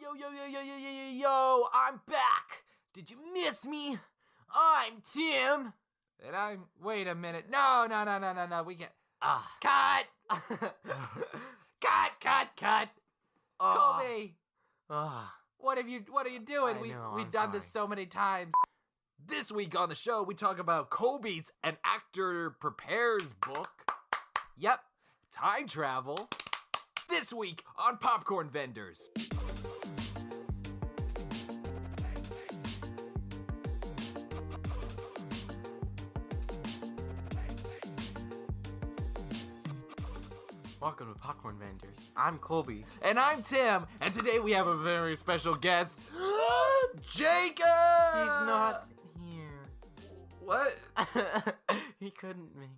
Yo, I'm back! Did you miss me? I'm Tim! And I'm... Wait a minute. No, we can't... Cut! Cut! Colby! What are you doing? We've done this so many times. This week on the show, we talk about Colby's An Actor Prepares book. Yep, time travel. This week on Popcorn Vendors. Welcome to Popcorn Vendors. I'm Colby. And I'm Tim. And today we have a very special guest, Jacob! He's not here. What? He couldn't make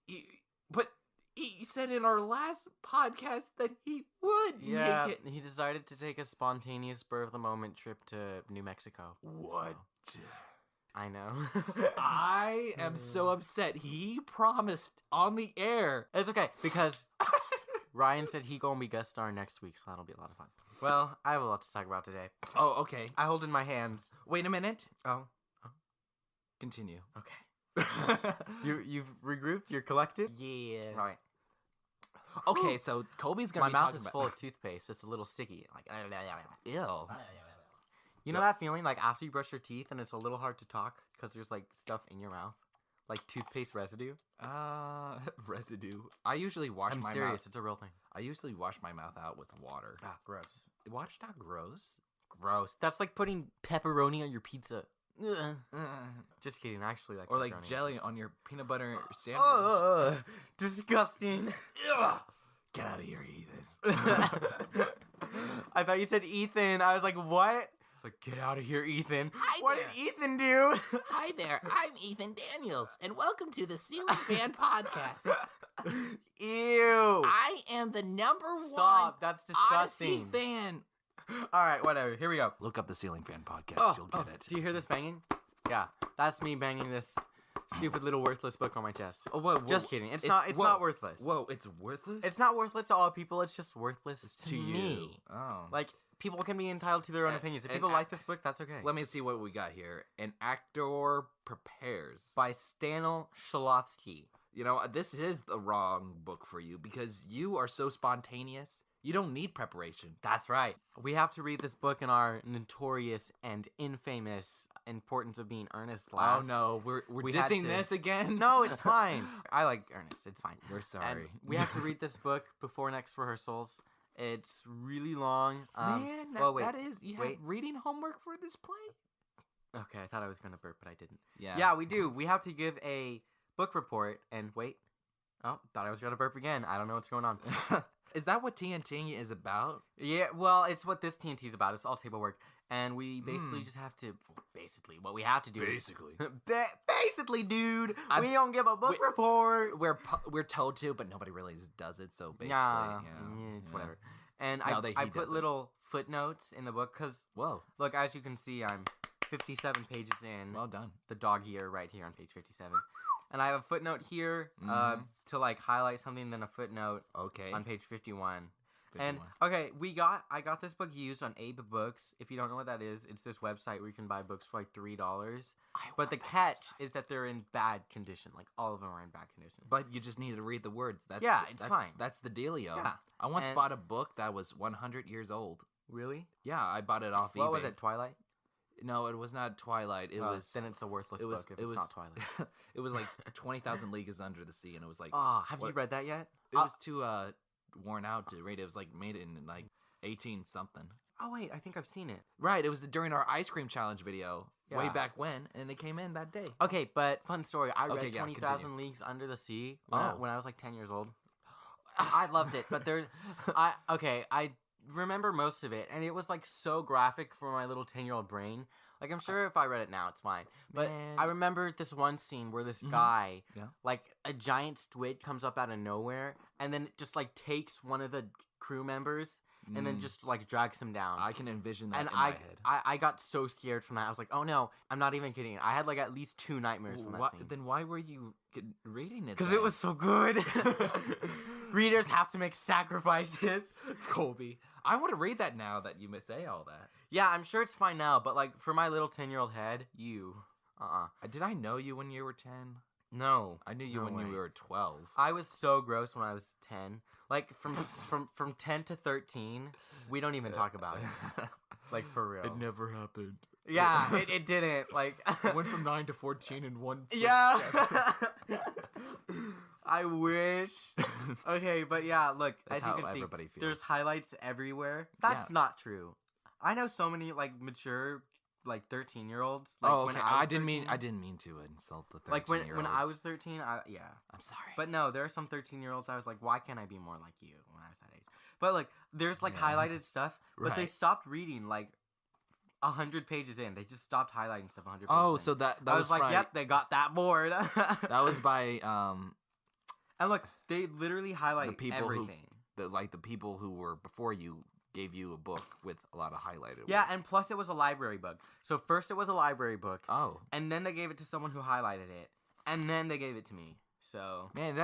it. But he said in our last podcast that he would make it. He decided to take a spontaneous spur-of-the-moment trip to New Mexico. What? I know. I am so upset. He promised on the air. It's okay, because Ryan said he gonna be guest star next week, so that'll be a lot of fun. Well, I have a lot to talk about today. Oh, okay. I hold in my hands. Wait a minute. Oh. Continue. Okay. You've regrouped? You're collected? Yeah. All right. Okay, so Colby's gonna my be mouth talking is about... full of toothpaste. It's a little sticky. Like, Ew. you know that feeling like after you brush your teeth and it's a little hard to talk because there's like stuff in your mouth, like toothpaste residue. Residue. I usually wash I'm my serious. mouth. It's a real thing. I usually wash my mouth out with water. Ah, gross. Water's not gross. Gross. That's like putting pepperoni on your pizza. Just kidding. I actually like Or like pepperoni jelly on your peanut butter sandwich. Disgusting. Get out of here, Ethan. I thought you said Ethan. I was like, what? Like, get out of here, Ethan. Hi what there. did Ethan do? Hi there, I'm Ethan Daniels, and welcome to the Ceiling Fan Podcast. Ew. I am the number Stop. one That's Odyssey disgusting. fan. All right, whatever. Here we go. Look up the Ceiling Fan Podcast. You'll get it. Do you hear this banging? Yeah, that's me banging this stupid little worthless book on my chest. Oh, whoa. Just kidding. It's not worthless. Whoa, it's worthless? It's not worthless to all people. It's just worthless to you. me. Oh. Like, people can be entitled to their own opinions. If and people like this book, that's okay. Let me see what we got here. An Actor Prepares. By Stanil Shalovsky. You know, this is the wrong book for you because you are so spontaneous. You don't need preparation. That's right. We have to read this book in our notorious and infamous Importance of Being Earnest class. Oh no, we're We had dissing to- this again? No, it's fine. I like Ernest. It's fine. We're sorry. And we have to read this book before next rehearsals. It's really long. Man, that is... You have reading homework for this play? Okay, I thought I was going to burp, but I didn't. Yeah. Yeah, we do. We have to give a book report and wait. Oh, thought I was going to burp again. I don't know what's going on. Is that what TNT is about? Yeah, well, it's what this TNT is about. It's all table work. And we basically just have to... Basically, what we have to do Basically. Basically, dude, we don't give a book report. We're told to, but nobody really does it, so basically... Yeah, it's whatever. And No, I he put doesn't. little footnotes in the book because... Whoa. Look, as you can see, I'm 57 pages in. Well done. The dog ear right here on page 57. And I have a footnote here to like highlight something, then a footnote on page 51. And okay, I got this book used on Abe Books. If you don't know what that is, it's this website where you can buy books for like $3. But the catch is that they're in bad condition. Like all of them are in bad condition. But you just need to read the words. It's fine. That's the dealio. Yeah. I once bought a book that was 100 years old. Really? Yeah, I bought it off eBay. What was it? Twilight? No, it was not Twilight. It was... Then it's a worthless book if it's not Twilight. It was like 20,000 Leagues Under the Sea, and it was like... Oh, have you read that yet? It was too worn out to read. It was like made in like 18-something. Oh, wait, I think I've seen it. Right, it was during our ice cream challenge video way Yeah. back when, and it came in that day. Okay, but fun story. I read yeah, 20,000 continue. Leagues Under the Sea Oh. when I was like 10 years old. I loved it, but I remember most of it, and it was like so graphic for my little 10-year-old brain. Like, I'm sure if I read it now, it's fine. But Man. I remember this one scene where this guy, Yeah. like, a giant squid comes up out of nowhere, and then it just, like, takes one of the crew members and then just like drags him down. I can envision that and in my head. I got so scared from that. I was like, oh no, I'm not even kidding. I had like at least 2 nightmares from that scene. Then why were you reading it? Because it was so good. Readers have to make sacrifices. Colby, I want to read that now that you say all that. Yeah, I'm sure it's fine now, but like for my little 10-year-old head, Did I know you when you were 10? No. I knew you when you were 12. I was so gross when I was 10. Like from 10 to 13, we don't even talk about it. Like for real. It never happened. Yeah, it didn't. Like I went from 9 to 14 in one. Yeah. I wish. Okay, but yeah, look, That's as you how can see, everybody feels. there's highlights everywhere. That's not true. I know so many like mature like 13-year-olds. Like, okay. I didn't 13, mean to insult the 13-year-olds. like when I was 13, yeah. I'm sorry. But no, there are some 13-year-olds I was like, why can't I be more like you when I was that age? But like there's like highlighted stuff, but they stopped reading like 100 pages in. They just stopped highlighting stuff 100 pages in. So that I was like, yep, they got that bored. That was by And look, they literally highlight the people everything. the people who were before you gave you a book with a lot of highlighted Yeah, words. and plus it was a library book. So first it was a library book. Oh. And then they gave it to someone who highlighted it. And then they gave it to me. So Man,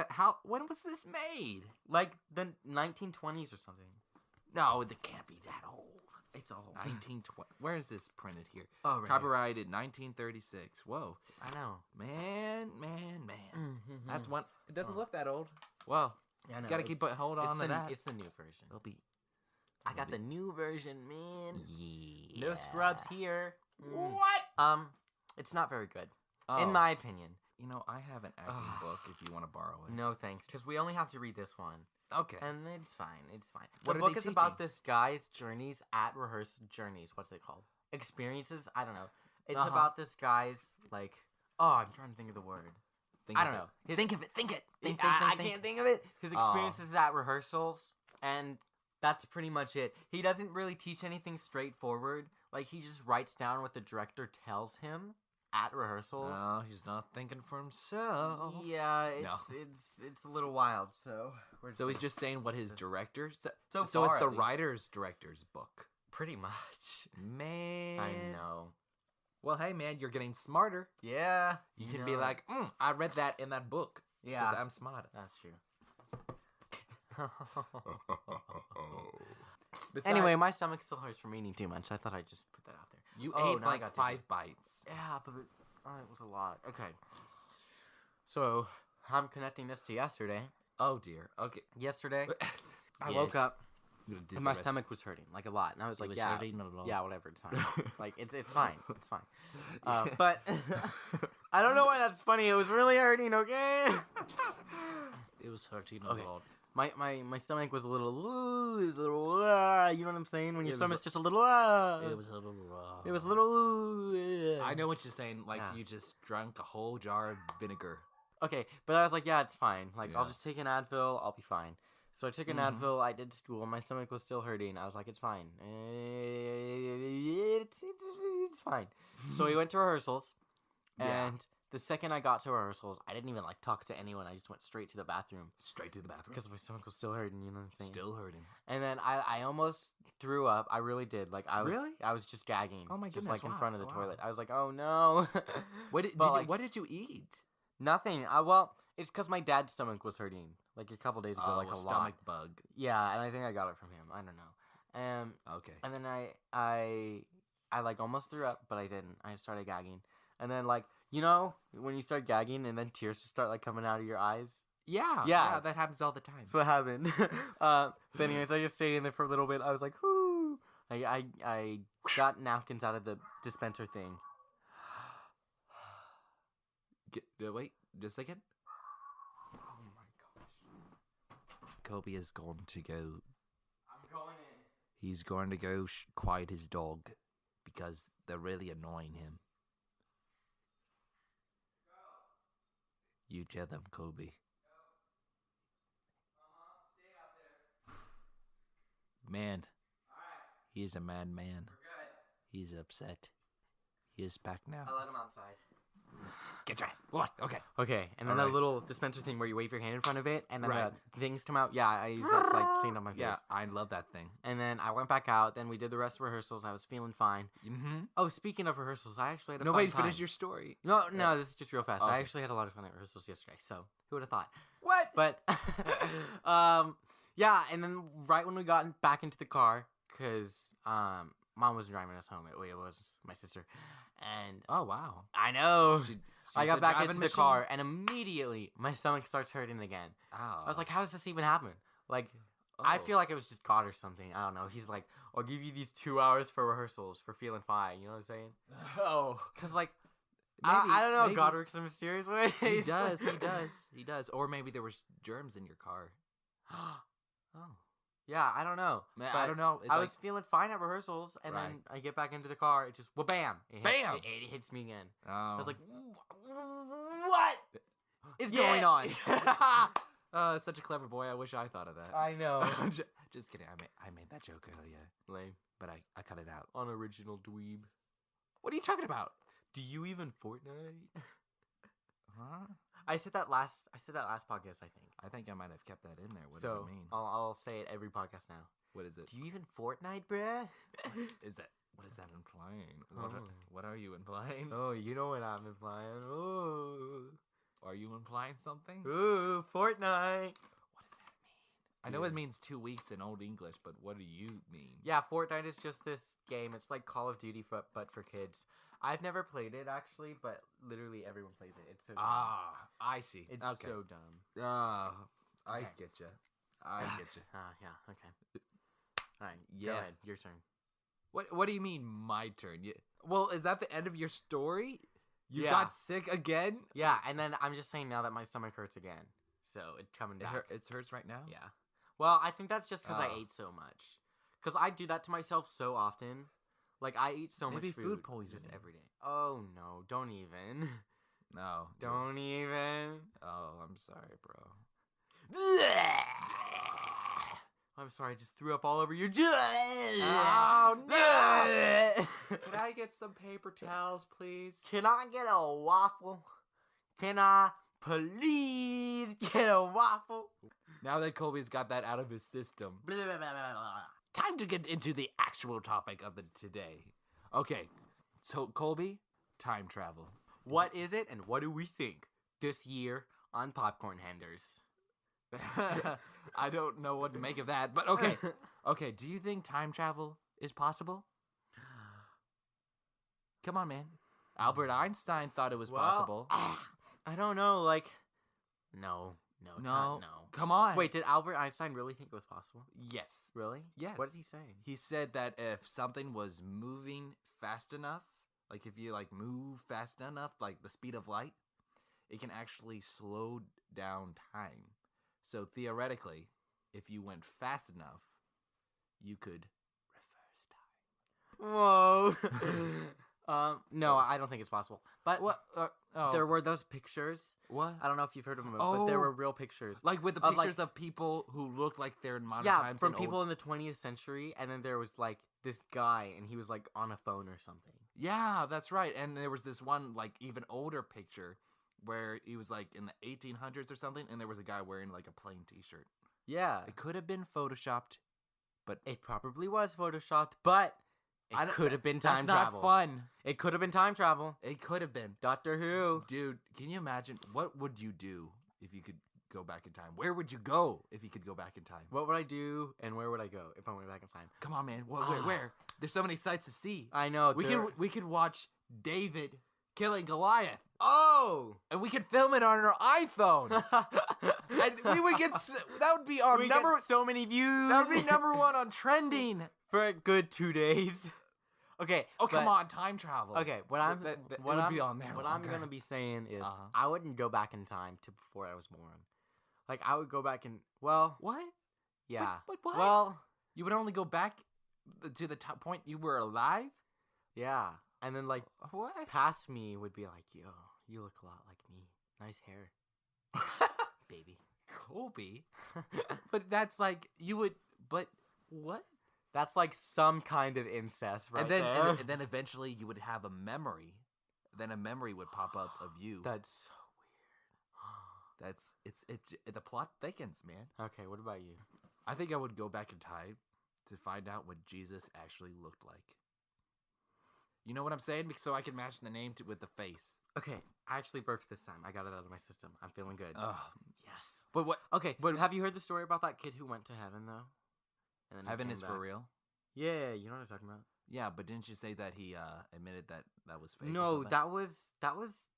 when was this made? like the 1920s or something. No, it can't be that old. It's old. 1920. Where is this printed here? Oh, right. Copyrighted 1936. Whoa. I know. Man. That's one. It doesn't look that old. Well, yeah, You gotta keep a hold on to that. It's the new version. It'll be. I got the new version, man. Yeah. No scrubs here. What? It's not very good, Oh. in my opinion. You know, I have an acting book if you want to borrow it. No thanks, because we only have to read this one. Okay. And it's fine. It's fine. What The are book they is about teaching? this guy's journeys at journeys. What's it called? Experiences? I don't know. It's Uh-huh. about this guy's, like, I'm trying to think of the word. I don't know. Think of it. Think it. Think. I can't think of it. His experiences at rehearsals, and that's pretty much it. He doesn't really teach anything straightforward. Like, he just writes down what the director tells him at rehearsals. No, he's not thinking for himself. Yeah, No. it's a little wild. So he's just saying what his director. So it's far, the at least. director's book. Pretty much. Man. I know. Well, hey, man, you're getting smarter. Yeah. You can be like, I read that in that book. Yeah. Because I'm smart. That's true. Anyway, my stomach still hurts from eating too much. I thought I'd just put that out there. you Oh, ate now I like got 5 bites. Yeah, but it was a lot. Okay. So, I'm connecting this to yesterday. Oh, dear. Okay. Yesterday, I Yes. woke up I'm gonna do and the my rest. stomach was hurting, like a lot. And I was It like, was yeah, hurting a lot. yeah, whatever, it's fine. Like, it's fine. It's fine. But I don't know why that's funny. It was really hurting, okay? It was hurting a Okay. lot. My stomach was a little, it was a little, you know what I'm saying? When your It was stomach's a- just a little, It was a little it was a little, I know what you're saying. Like, Yeah. you just drank a whole jar of vinegar. Okay, but I was like, yeah, it's fine. Like, I'll Yeah. just take an Advil. I'll be fine. So I took an Mhm. Advil. I did school. My stomach was still hurting. I was like, it's fine. It's fine. So we went to rehearsals, Yeah. and the second I got to rehearsals, I didn't even like talk to anyone. I just went straight to the bathroom Straight to the bathroom. because my stomach was still hurting. You know what I'm saying? Still hurting. And then I almost threw up. I really did. Like I was. Really? I was just gagging. Oh my Just goodness, like in wow, front of the wow. toilet. I was like, oh no. What did, But, you, like, what did you eat? Nothing. Well, it's because my dad's stomach was hurting like a couple days ago, like a lot. stomach bug. Yeah, and I think I got it from him. I don't know. Okay. And then I like almost threw up, but I didn't. I started gagging, and then like you know when you start gagging and then tears just start like coming out of your eyes. Yeah. Yeah. That happens all the time. That's what happened. But anyways, I just stayed in there for a little bit. I was like, whoo. I got napkins out of the dispenser thing. Wait, just a second. Oh my gosh. Colby is going to go. I'm going in. He's going to go quiet his dog because they're really annoying him. You tell them, Colby. Stay out there. Man, Alright, he is a man. we're good. He's upset. He is back now. I let him outside. Get your what? Okay. Okay, and then All a right. little dispenser thing where you wave your hand in front of it, and then Right. the things come out. Yeah, I use that to like clean up my face. Yeah, I love that thing. And then I went back out. Then we did the rest of rehearsals. I was feeling fine. Mm-hmm. Oh, speaking of rehearsals, I actually had a No, fun wait, time. finish your story. No, this is just real fast. Okay. I actually had a lot of fun at rehearsals yesterday. So who would have thought? What? But yeah, and then right when we got back into the car, because mom wasn't driving us home. It was my sister, and Oh wow. I know. She's I got the back driving into the machine? car, and immediately my stomach starts hurting again. Oh. I was like, how does this even happen? Like, I feel like it was just God or something. I don't know. He's like, I'll give you these 2 hours for rehearsals for feeling fine. You know what I'm saying? Oh. Because, like, Maybe, I don't know. maybe. God works in mysterious ways. He does. He does. He does. Or maybe there was germs in your car. Oh. Yeah, I don't know. Man, But I don't know. It's I like, was feeling fine at rehearsals, and then Right. I get back into the car. It just, bam! Bam! It hits me again. oh. I was like, what is going on? It's such a clever boy. I wish I thought of that. I know. Just kidding. I made that joke earlier, Lame. but I cut it out. Unoriginal dweeb. What are you talking about? Do you even Fortnite? Huh? I said that last podcast, I think. I think I might have kept that in there. What so does it mean? I'll say it every podcast now. What is it? Do you even Fortnite, bruh? What is that implying? Oh. What are you implying? Oh, you know what I'm implying. Oh, Are you implying something? ooh, Fortnite. What does that mean? I know it means 2 weeks in Old English, but what do you mean? Yeah, Fortnite is just this game. It's like Call of Duty, but for kids. I've never played it actually, but literally everyone plays it. It's so dumb. I see. It's okay. so dumb. I Okay. get you. I get you. Yeah, okay. All right, Yeah. go ahead. Your turn. What do you mean my turn? Well, is that the end of your story? You Yeah. got sick again? Yeah, and then I'm just saying now that my stomach hurts again. So it's coming back. It hurts right now? Yeah. Well, I think that's just because I Oh. ate so much. Because I do that to myself so often. Like, I eat so Maybe much food just poisoning. every day. Oh, no. Don't even. No. Don't even. Oh, I'm sorry, bro. I'm sorry, I just threw up all over your jaw. Oh, no! Can I get some paper towels, please? Can I get a waffle? Can I please get a waffle? Now that Colby's got that out of his system, Blah, blah, blah, blah, blah. time to get into the actual topic of the today. Okay, so Colby, time travel. What is it and what do we think this year on Popcorn Henders? I don't know what to make of that, but okay. Okay, do you think time travel is possible? Come on, man. Albert Einstein thought it was possible. I don't know, like, no. No. Come on. Wait, did Albert Einstein really think it was possible? Yes. Really? Yes. What did he say? He said that if something was moving fast enough, like if you like move fast enough, like the speed of light, it can actually slow down time. So theoretically, if you went fast enough, you could reverse time. Whoa. No, I don't think it's possible. But What? there were those pictures. What? I don't know if you've heard of them, but there Oh. were real pictures. Like with the of, like- pictures of people who looked like they're in modern Yeah, times. from and people old... in the 20th century, and then there was like this guy, and he was like on a phone or something. Yeah, that's right. And there was this one like even older picture where he was like in the 1800s or something, and there was a guy wearing like a plain T-shirt. Yeah, It could have been photoshopped, but it probably was photoshopped, but it could have been time that's travel. not fun. It could have been time travel. It could have been. Doctor Who. Dude, can you imagine what would you do if you could go back in time? Where would you go if you could go back in time? What would I do, and where would I go if I went back in time? Come on, man. Where? There's so many sights to see. I know. We could watch David killing Goliath. Oh! And we could film it on our iPhone. And we would get that would be our We number get so many views. that would be number one on trending. for a good 2 days. Okay. Oh, come but- on, time travel. Okay, what It would be on there What longer. I'm gonna be saying is, Uh-huh. I wouldn't go back in time to before I was born. Like, I would go back in. Well, What? yeah. But what? Well, You would only go back to the top point you were alive? yeah. And then like What? past me would be like, yo, you look a lot like me. Nice hair, baby. Colby? But that's like you would. But what? That's like some kind of incest, right and then there. and then eventually you would have a memory then a memory would pop up of you. That's so weird. The plot thickens, man. Okay, what about you? I think I would go back in time to find out what Jesus actually looked like. You know what I'm saying? So I can match the name with the face. Okay, I actually burped this time. I got it out of my system. I'm feeling good. Oh, yes. but what? Okay, but have you heard the story about that kid who went to heaven though? And then Heaven is for real? Yeah, you know what I'm talking about. Yeah, but didn't you say that he admitted that was fake? No, that was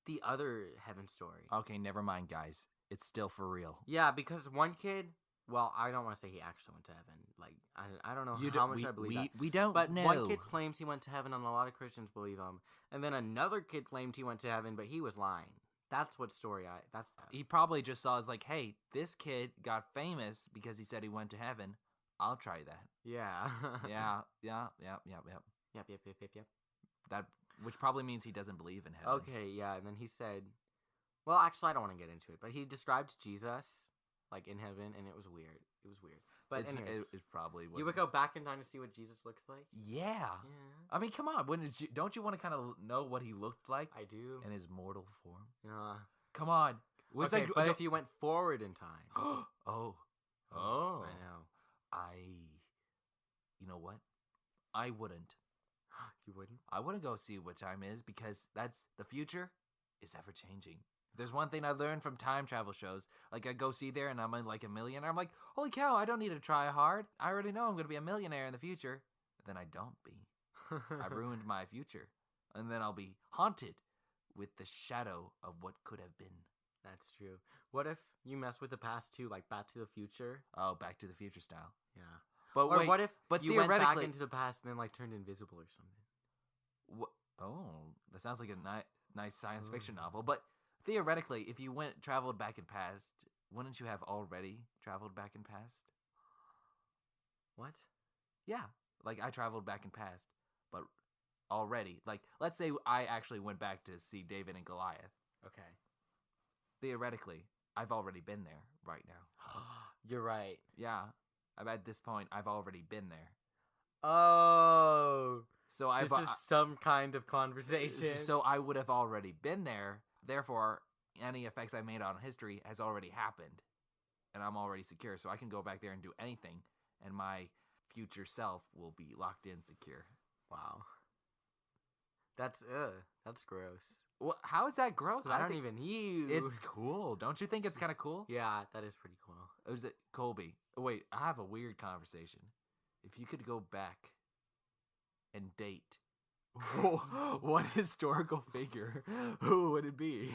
the other heaven story. Okay, never mind, guys. It's still for real. Yeah, because one kid. Well, I don't want to say he actually went to heaven. Like, I don't know how much I believe that. We don't but know. One kid claims he went to heaven, and a lot of Christians believe him. And then another kid claimed he went to heaven, but he was lying. That's what story that's that. He probably just saw as like, hey, this kid got famous because he said he went to heaven. I'll try that. Yeah. yeah. Yep. That, which probably means he doesn't believe in heaven. Okay, yeah, and then he said, well, actually, I don't want to get into it, but he described Jesus, like, in heaven, and it was weird. It was weird. But anyways, it probably was. You would go back in time to see what Jesus looks like? Yeah. I mean, come on. Don't you want to kind of know what he looked like? I do. In his mortal form? Yeah. Come on. Okay, but if you went forward in time. Oh. I know. You know what? I wouldn't. You wouldn't? I wouldn't go see what time is because the future is ever changing. If there's one thing I learned from time travel shows, like I go see there and I'm like a millionaire. I'm like, holy cow, I don't need to try hard. I already know I'm going to be a millionaire in the future. But then I don't be. I ruined my future. And then I'll be haunted with the shadow of what could have been. That's true. What if you mess with the past too, like Back to the Future? Oh, Back to the Future style. Yeah. But or wait, what if you went back theoretically into the past and then like turned invisible or something? Oh, that sounds like a nice science fiction novel. But theoretically, if you traveled back in past, wouldn't you have already traveled back in past? What? Yeah, like I traveled back in past, but already. Like, let's say I actually went back to see David and Goliath. Okay. Theoretically, I've already been there right now. You're right. Yeah. At this point, I've already been there. Oh. So this is some kind of conversation. So I would have already been there. Therefore, any effects I made on history has already happened. And I'm already secure. So I can go back there and do anything. And my future self will be locked in secure. Wow. That's gross. Well, how is that gross? I don't even know. It's cool. Don't you think it's kind of cool? Yeah, that is pretty cool. Was it Colby? Oh, wait, I have a weird conversation. If you could go back and date one historical figure, who would it be?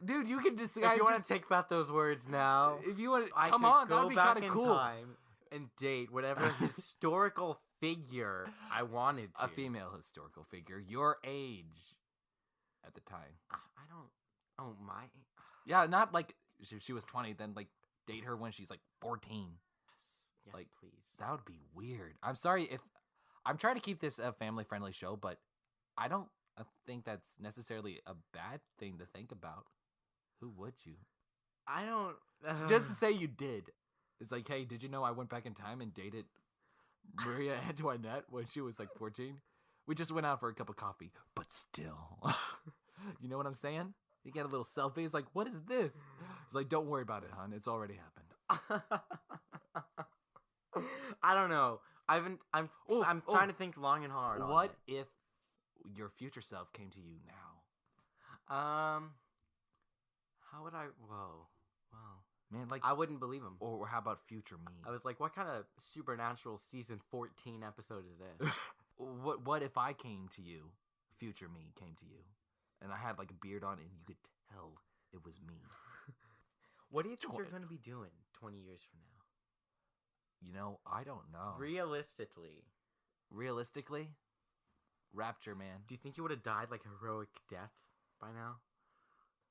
Dude, you can disguise. If you want to take back those words now, if you want, come on, that would be kind of cool. Time and date whatever historical figure I wanted to. A female historical figure, your age at the time. I don't. Oh my. Yeah, not like if she was 20, then like date her when she's like 14. Yes, like, please. That would be weird. I'm sorry if I'm trying to keep this a family-friendly show, but I don't think that's necessarily a bad thing to think about. Who would you? I don't. Just to say you did. It's like, hey, did you know I went back in time and dated Maria Antoinette when she was like 14? We just went out for a cup of coffee, but still. You know what I'm saying? You get a little selfie. It's like, what is this? It's like, don't worry about it, hon. It's already happened. I don't know. I'm trying to think long and hard. What if your future self came to you now? How would I? Whoa. Man, like I wouldn't believe him. Or how about future me? I was like, what kind of Supernatural season 14 episode is this? What if I came to you, future me came to you, and I had like a beard on, and you could tell it was me? What do you think you're going to be doing 20 years from now? You know, I don't know. Realistically, Rapture, man. Do you think you would have died like a heroic death by now?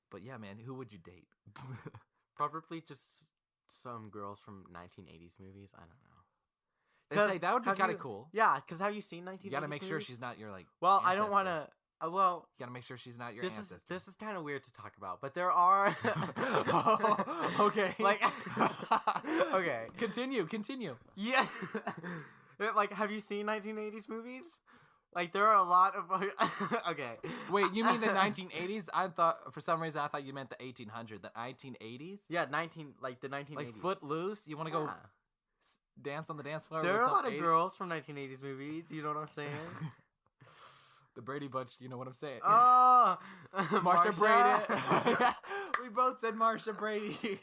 But yeah, man, who would you date? Probably just some girls from 1980s movies. I don't know. It's like, that would be kind of cool. Yeah, because have you seen 1980s You gotta make movies? sure she's not your, like, well, ancestor. I don't want to... you gotta make sure she's not your ancestor. This is kind of weird to talk about, but there are... Okay. Like... Okay. Continue. Yeah. Like, have you seen 1980s movies? Like, there are a lot of... Okay. Wait, you mean the 1980s? I thought, for some reason, I thought you meant the 1800s. The 1980s? Yeah, the 1980s. Like Footloose? You want to go dance on the dance floor? There are a lot of girls from 1980s movies. You know what I'm saying? The Brady Bunch, you know what I'm saying? Oh! Marcia Brady. We both said Marcia Brady.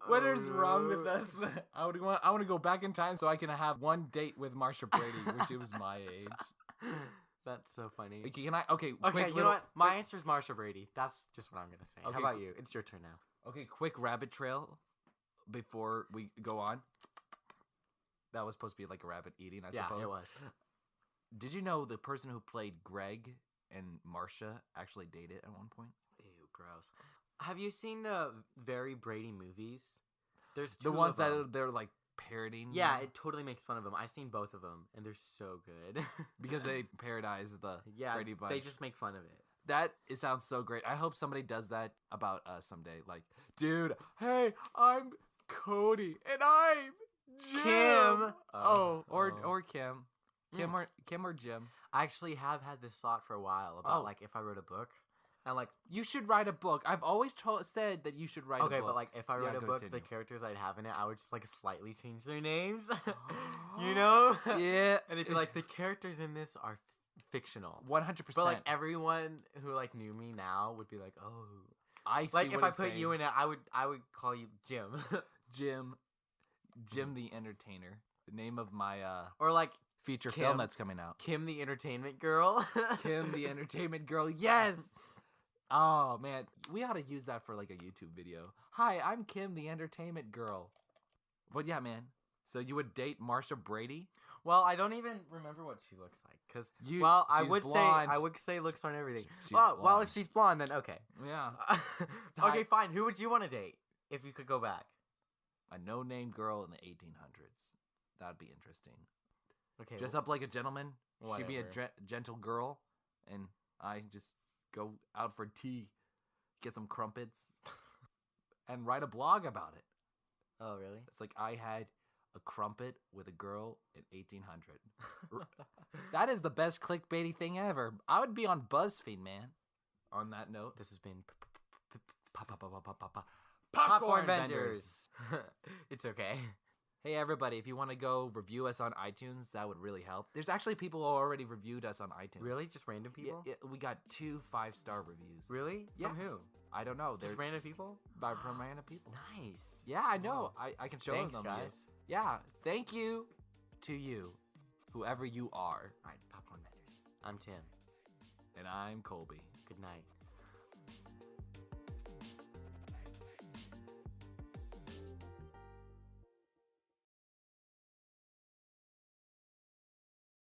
What is wrong with us? I want to go back in time so I can have one date with Marcia Brady when she was my age. That's so funny. Okay, can I? Okay, you know what? My answer is Marcia Brady. That's just what I'm gonna say. Okay, how about you? It's your turn now. Okay, quick rabbit trail before we go on. That was supposed to be like a rabbit eating, I suppose. Yeah, it was. Did you know the person who played Greg and Marcia actually dated at one point? Ew, gross. Have you seen the Very Brady movies? There's two the ones of them. that they're like parodying. Yeah, it totally makes fun of them. I've seen both of them, and they're so good. Because they parodize the Brady Bunch. They just make fun of it. It sounds so great. I hope somebody does that about us someday. Like, dude, hey, I'm Cody, and I'm Jim. Or Kim. Kim or Jim. I actually have had this thought for a while about like if I wrote a book. And like you should write a book. I've always said that you should write a book. Okay, but like if I wrote a book, continue. the characters I'd have in it, I would just like slightly change their names. You know? Yeah. And it'd be like the characters in this are fictional. 100%. But like everyone who like knew me now would be like, "Oh, I see." Like what if I he's put saying. you in it, I would call you Jim. Jim the Entertainer. The name of my or like feature Kim, film that's coming out. Kim the Entertainment Girl. Kim the Entertainment Girl. Yes. Oh man, we ought to use that for like a YouTube video. Hi, I'm Kim the Entertainment Girl. But yeah, man. So you would date Marcia Brady? Well, I don't even remember what she looks like because I would say looks aren't everything. Well, if she's blonde, then okay. Yeah. Okay, fine. Who would you want to date if you could go back? A no-name girl in the 1800s. That'd be interesting. Okay. Dress up like a gentleman. Whatever. She'd be a gentle girl, and I just go out for tea, get some crumpets, and write a blog about it. Oh, really? It's like I had a crumpet with a girl in 1800. That is the best clickbaity thing ever. I would be on BuzzFeed, man. On that note, this has been Popcorn Vendors. It's okay. Hey everybody, if you want to go review us on iTunes, that would really help. There's actually people who already reviewed us on iTunes. Really? Just random people? Yeah, we got 2 5-star reviews. Really? Yeah. From who? I don't know. Just random people? From random people. Nice. Yeah, I know. I can show Thanks, them. Guys. Yeah. Thank you to you, whoever you are. All right, Popcorn Vendors. I'm Tim. And I'm Colby. Good night.